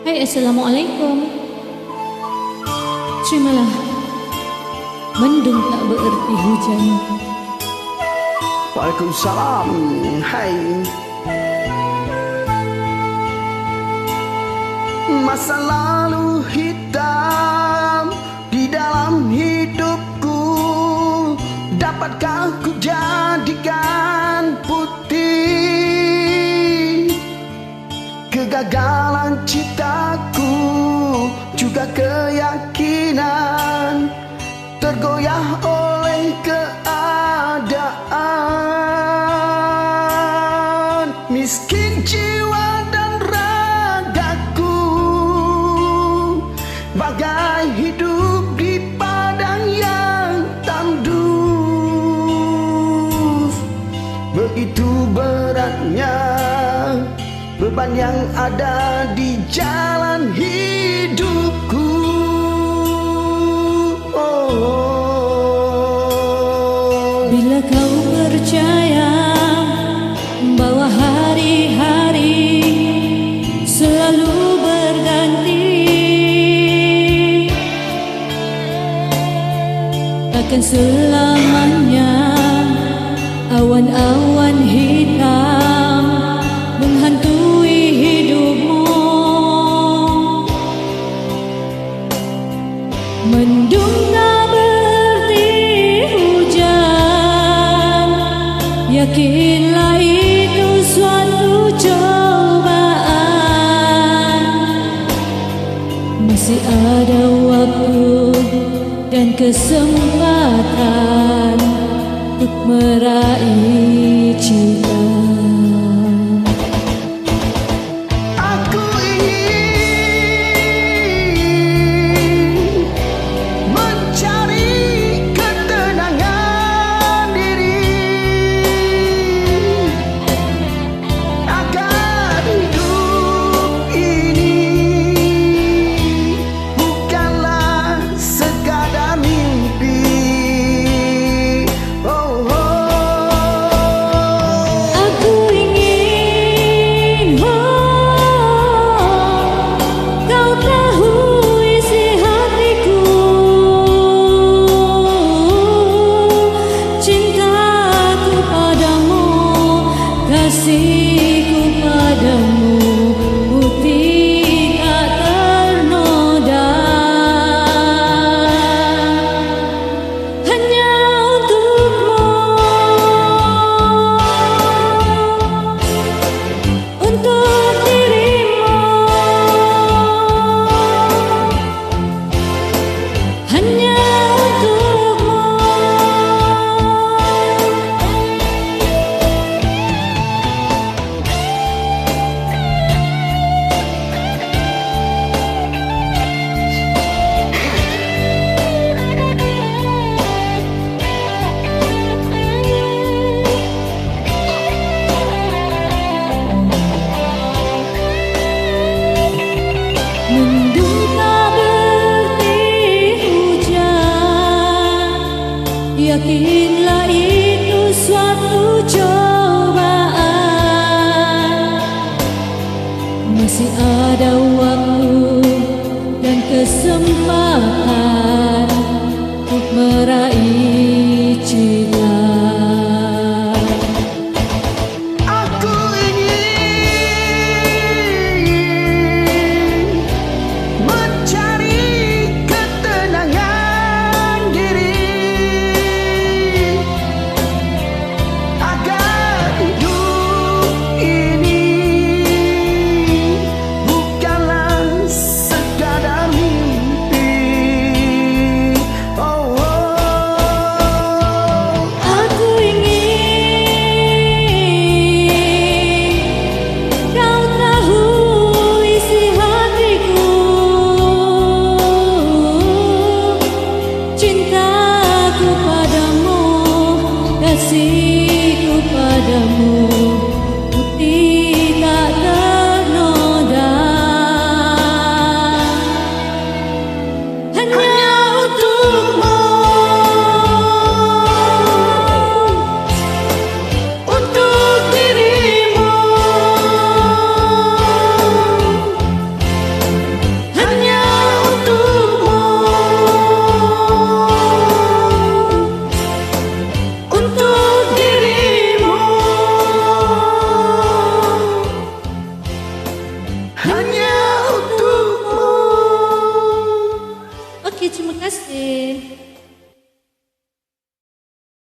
Hai, Assalamualaikum. Terimalah, mendung tak bererti hujan. Waalaikumsalam. Hai. Masa lalu hitam di dalam hidupku, dapatkah ku jadikan putih? Kegagalan cintaku juga keyakinan tergoyah oleh keadaan. Miskin jiwa dan ragaku, bagai hidup di padang yang tandus. Begitu beratnya beban yang ada di jalan hidupku. Bila kau percaya bahwa hari-hari selalu berganti, takkan selamanya awan-awan hitam menghantui hidupmu. Mendung tak berarti hujan, yakinlah itu suatu cobaan. Masih ada waktu dan kesempatan untuk meraih cinta. Kasihku padamu putih tak ternoda, hanya untukmu, untuk dirimu, hanya untukmu. Mendung tak berarti hujan, yakinlah itu suatu cobaan. Masih ada waktu dan kesempatan untuk meraih cinta. Bukanlah sekadar mimpi. kasih.